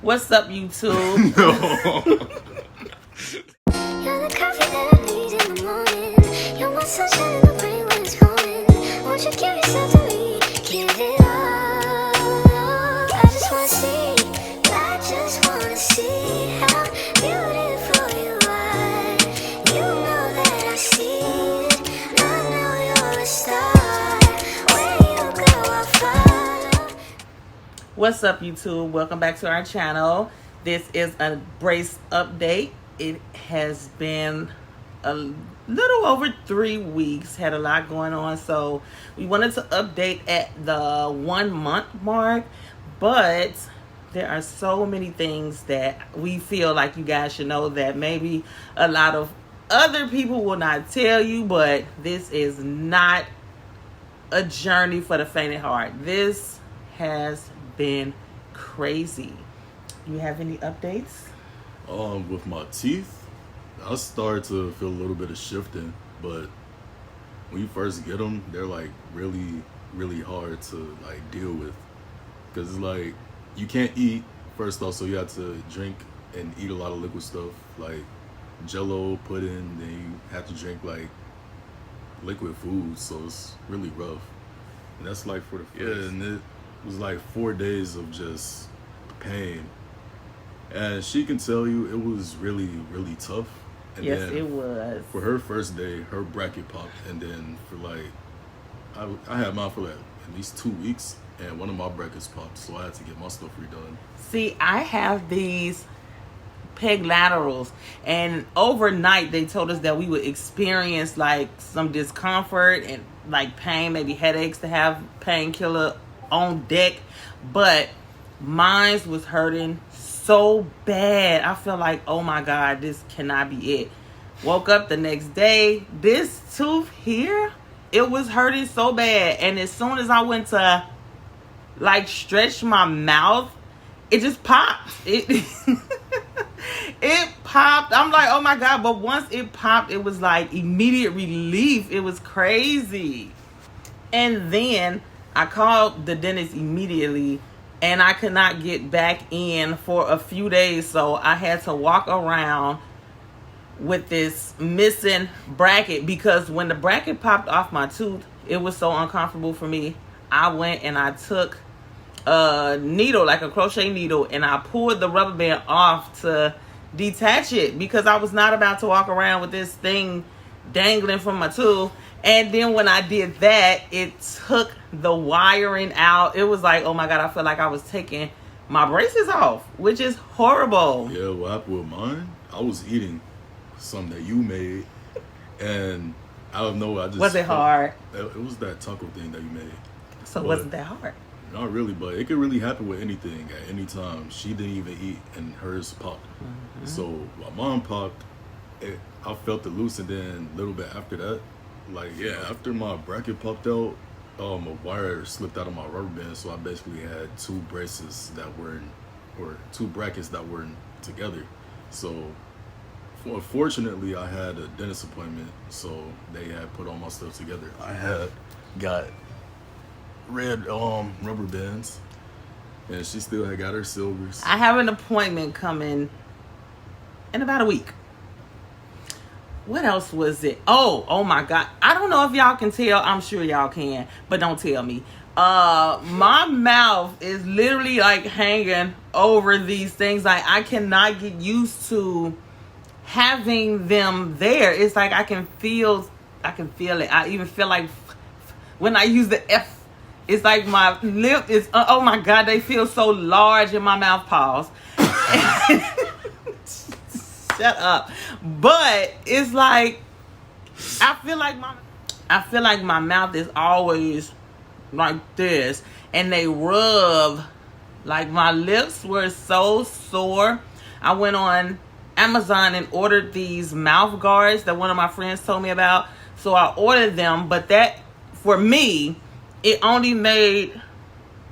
What's up, YouTube? You're the coffee that I need in the morning. You're my sunshine in the rain when it's pouring. Won't you give yourself to me? Give it all. I just wanna see. I just wanna see how beautiful you are. You know that I see it. I know you're a star. Where you go, I'll follow. What's up, YouTube? Welcome back to our channel. This is a brace update. It has been a little over 3 weeks, had a lot going on, so we wanted to update at the 1 month mark, but there are so many things that we feel like you guys should know that maybe a lot of other people will not tell you, but this is not a journey for the faint at heart. This has been crazy. You have any updates? With my teeth, I started to feel a little bit of shifting, but when you first get them, they're like really, really hard to like deal with, because it's like you can't eat first off, so you have to drink and eat a lot of liquid stuff like Jello, pudding. Then you have to drink like liquid food, so it's really rough. And that's like for the first, and it was like 4 days of just pain. And she can tell you it was really, really tough. And Yes, then it was. for her first day, her bracket popped, and then for like, I had mine for like at least 2 weeks, and one of my brackets popped, so I had to get my stuff redone. See, I have these peg laterals, and overnight they told us that we would experience like some discomfort and like pain, maybe headaches, to have painkiller on deck, but mine was hurting so bad. I feel like, oh my God, this cannot be it. Woke up the next day, this tooth here, it was hurting so bad, and as soon as I went to like stretch my mouth, it just popped. It it popped. I'm like, oh my God. But once it popped, it was like immediate relief. It was crazy. And then I called the dentist immediately, and I could not get back in for a few days. So I had to walk around with this missing bracket, because when the bracket popped off my tooth, it was so uncomfortable for me. I went and I took a needle, like a crochet needle, and I pulled the rubber band off to detach it, because I was not about to walk around with this thing dangling from my tooth. And then when I did that, it took the wiring out. It was like, oh my God, I feel like I was taking my braces off, which is horrible. Yeah, what happened with mine, I was eating something that you made, and I don't know, I just Was it hard? It was that taco thing that you made. So it But wasn't that hard. Not really, but it could really happen with anything at any time. She didn't even eat, and hers popped. So my mom popped, I felt it loose, and then a little bit after that, like after my bracket popped out, a wire slipped out of my rubber band, so I basically had two braces that weren't, or two brackets that weren't together. So fortunately, I had a dentist appointment, so they had put all my stuff together. I had got red rubber bands, and she still had got her silvers. I have an appointment coming in about a week. What else was it? Oh my God. I don't know if y'all can tell. I'm sure y'all can, but don't tell me. My mouth is literally like hanging over these things. Like, I cannot get used to having them there. It's like I can feel it. I even feel like when I use the F, it's like my lip is, oh my God, they feel so large in my mouth. Pause. Shut up. But it's like, I feel like my mouth is always like this, and they rub, like my lips were so sore. I went on Amazon and ordered these mouth guards that one of my friends told me about. So I ordered them, but that, for me, it only made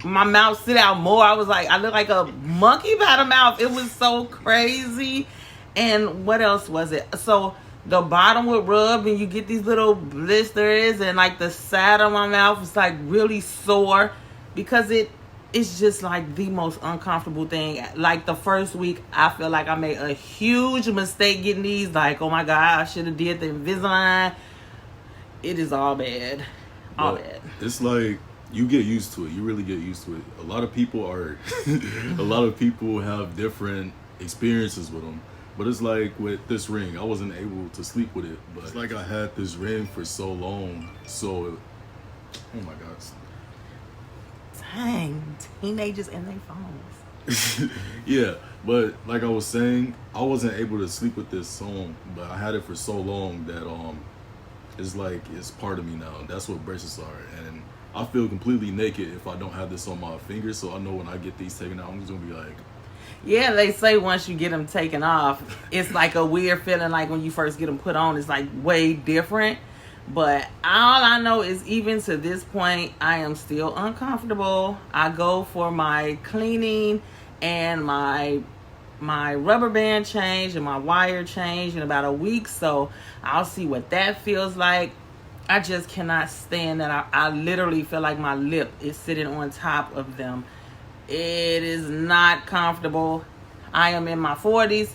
my mouth sit out more. I was like, I look like a monkey by the mouth. It was so crazy. And what else was it? So the bottom would rub, and you get these little blisters, and like the side of my mouth was like really sore, because it it's just like the most uncomfortable thing. Like the first week, I feel like I made a huge mistake getting these. Like, oh my God, I should have did the Invisalign. It is all bad. All But bad. it's like you get used to it. You really get used to it. A lot of people are, a lot of people have different experiences with them. But it's like with this ring, I wasn't able to sleep with it. But it's like I had this ring for so long. So, oh my God. Dang, teenagers and their phones. Yeah, but like I was saying, I wasn't able to sleep with this song, but I had it for so long that it's like it's part of me now. That's what braces are, and I feel completely naked if I don't have this on my fingers. So I know when I get these taken out, I'm just gonna be like, Yeah, they say once you get them taken off, it's like a weird feeling. Like when you first get them put on, it's like way different. But all I know is even to this point, I am still uncomfortable. I go for my cleaning and my rubber band change and my wire change in about a week. So I'll see what that feels like. I just cannot stand that. I literally feel like my lip is sitting on top of them. It is not comfortable. I am in my 40s.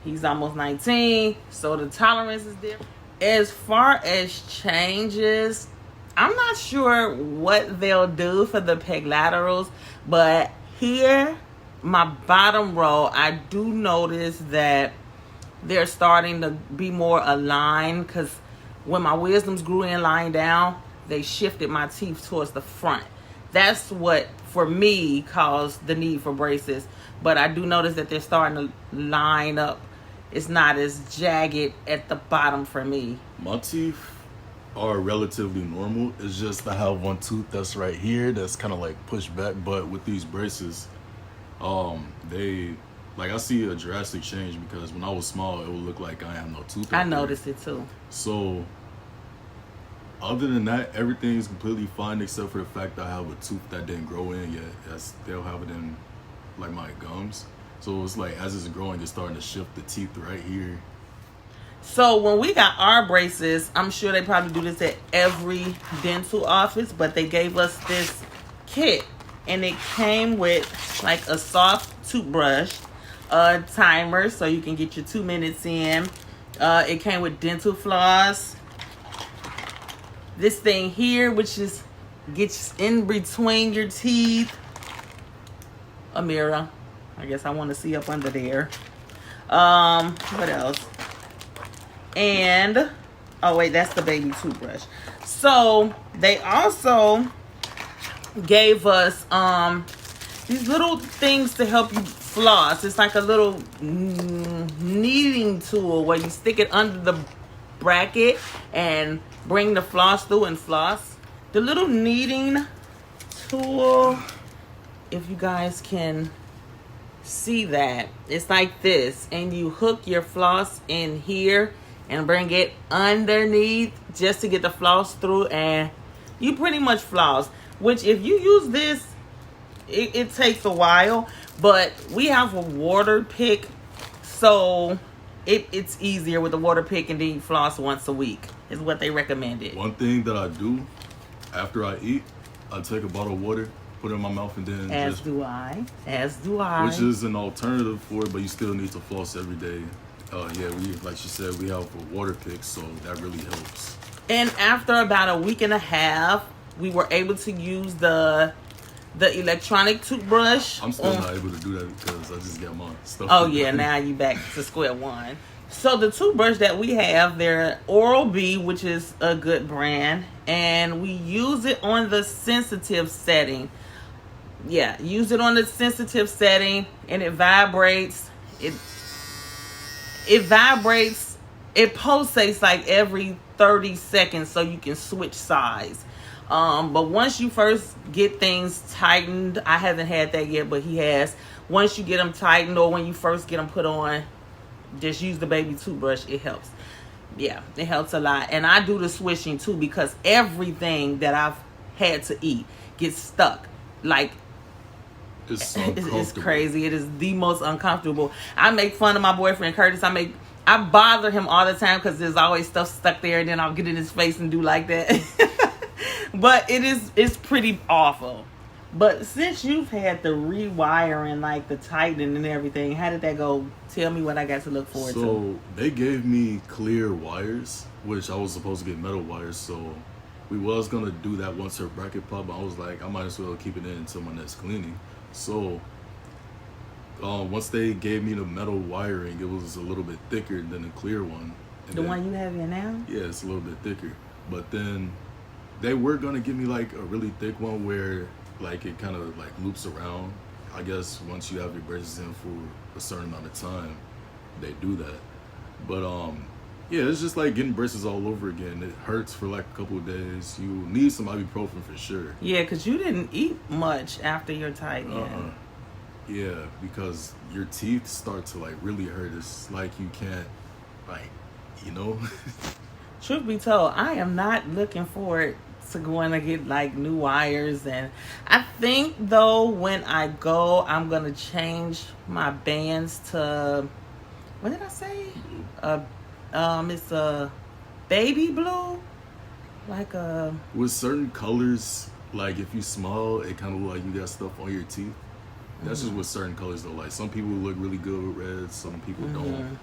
He's almost 19. So the tolerance is different. As far as changes, I'm not sure what they'll do for the peg laterals, but here, my bottom row, I do notice that they're starting to be more aligned, because when my wisdoms grew in lying down, they shifted my teeth towards the front. That's what, for me, caused the need for braces. But I do notice that they're starting to line up. It's not as jagged at the bottom for me. my teeth are relatively normal. It's just I have one tooth that's right here that's kind of like pushed back. But with these braces, they, like, I see a drastic change, because when I was small, it would look like I have no tooth. I right there. noticed it too. So, other than that, everything is completely fine except for the fact that I have a tooth that didn't grow in yet. I still have it in, like, my gums. So it's like as it's growing, it's starting to shift the teeth right here. So when we got our braces, I'm sure they probably do this at every dental office, but they gave us this kit, and it came with like a soft toothbrush, a timer so you can get your 2 minutes in. It came with dental floss. This thing here, which is gets in between your teeth. A mirror. I guess I want to see up under there. What else? And, oh wait, that's the baby toothbrush. So they also gave us these little things to help you floss. It's like a little kneading tool where you stick it under the bracket and bring the floss through and floss. The little kneading tool, if you guys can see that, it's like this, and you hook your floss in here and bring it underneath just to get the floss through, and you pretty much floss. Which, if you use this, it takes a while, but we have a water pick, so it's easier with the water pick, and then you floss once a week is what they recommended. One thing that I do after I eat, I take a bottle of water, put it in my mouth, and then As do I. which is an alternative for it, but you still need to floss every day. Yeah, like she said, we have a water pick, so that really helps. And after about a week and a half, we were able to use the electronic toothbrush. I'm still not able to do that because I just got my stuff. Oh yeah, now you back to square one. So the toothbrush that we have, they're Oral-B, which is a good brand, and we use it on the sensitive setting. Yeah, use it on the sensitive setting, and it vibrates. It vibrates. It pulsates like every 30 seconds, so you can switch sides. But once you first get things tightened, I haven't had that yet, but he has. Once you get them tightened, or when you first get them put on, just use the baby toothbrush. It helps. Yeah, it helps a lot. And I do the swishing too, because everything that I've had to eat gets stuck. Like, It's so it's crazy. It is the most uncomfortable. I make fun of my boyfriend Curtis. I bother him all the time because there's always stuff stuck there, and then I'll get in his face and do like that. But it's pretty awful. But since you've had the rewiring, like the tightening and everything, how did that go? Tell me what I got to look forward to. So they gave me clear wires, which I was supposed to get metal wires. So we was gonna do that once her bracket popped. But I was like, I might as well keep it in until my next cleaning. So once they gave me the metal wiring, it was a little bit thicker than the clear one. And The then- one you have in now? Yeah, it's a little bit thicker. But then they were gonna give me like a really thick one where like it kind of like loops around. I guess once you have your braces in for a certain amount of time, they do that. But yeah, it's just like getting braces all over again. It hurts for like a couple of days. You need some ibuprofen for sure. Yeah, because you didn't eat much after your tightening. Yeah, because your teeth start to like really hurt. It's like you can't like, you know. Truth be told, I am not looking forward to going to get like new wires. And I think though when I go, I'm gonna change my bands to, what did I say? It's a baby blue, like a. With certain colors, like if you smile, it kind of look like you got stuff on your teeth. That's just with certain colors though. Like some people look really good with red, some people don't.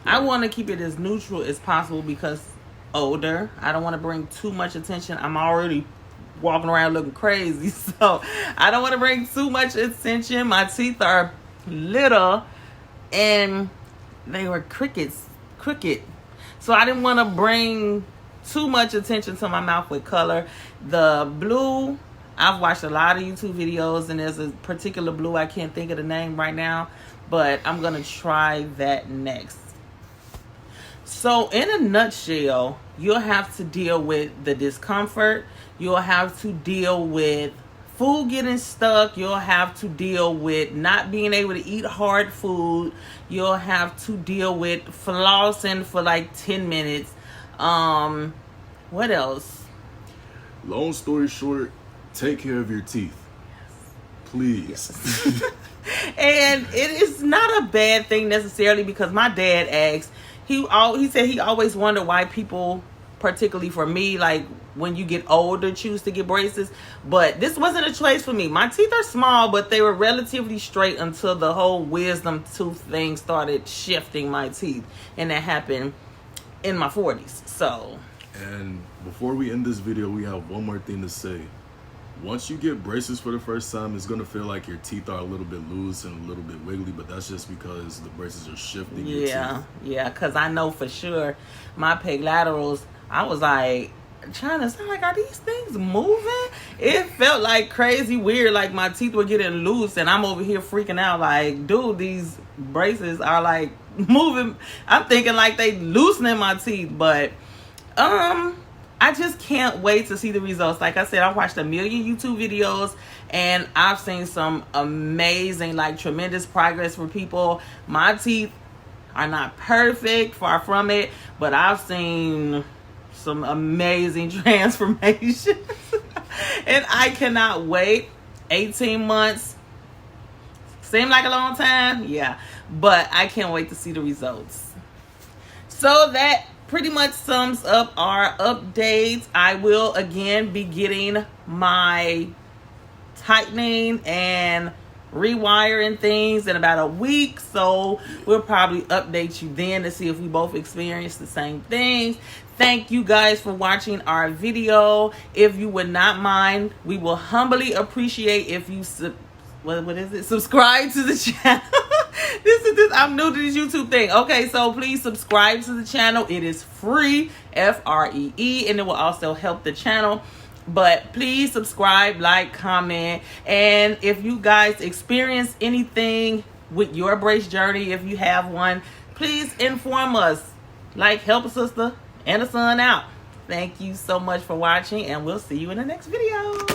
I want to keep it as neutral as possible because older. I don't want to bring too much attention. I'm already walking around looking crazy, so I don't want to bring too much attention. My teeth are little and they were crooked. So I didn't want to bring too much attention to my mouth with color. The blue, I've watched a lot of YouTube videos and there's a particular blue, I can't think of the name right now, but I'm going to try that next. So in a nutshell, you'll have to deal with the discomfort. You'll have to deal with food getting stuck. You'll have to deal with not being able to eat hard food. You'll have to deal with flossing for like 10 minutes. What else? Long story short, take care of your teeth. Please. And it is not a bad thing necessarily because my dad asked, he said he always wondered why people, particularly for me, like when you get older, choose to get braces. But this wasn't a choice for me. My teeth are small, but they were relatively straight until the whole wisdom tooth thing started shifting my teeth. And that happened in my 40s. So. And before we end this video, we have one more thing to say. Once you get braces for the first time, it's gonna feel like your teeth are a little bit loose and a little bit wiggly, but that's just because the braces are shifting your teeth. Yeah, because I know for sure my peg laterals, I was like trying to sound like, are these things moving? It felt like crazy weird, like my teeth were getting loose and I'm over here freaking out like, dude, these braces are like moving. I'm thinking like they loosening my teeth, but I just can't wait to see the results. Like I said, I've watched a million YouTube videos and I've seen some amazing, like tremendous progress for people. My teeth are not perfect, far from it, but I've seen some amazing transformations. And I cannot wait. 18 months. Seemed like a long time? Yeah. But I can't wait to see the results. So that pretty much sums up our updates. I will again be getting my tightening and rewiring things in about a week, so we'll probably update you then to see if we both experience the same things. Thank you guys for watching our video. If you would not mind, we will humbly appreciate if you subscribe to the channel. I'm new to this YouTube thing. Okay, so please subscribe to the channel. It is free, FREE, and it will also help the channel. But please subscribe, like, comment, and if you guys experience anything with your brace journey, if you have one, please inform us. Like, help a sister and a son out. Thank you so much for watching, and we'll see you in the next video.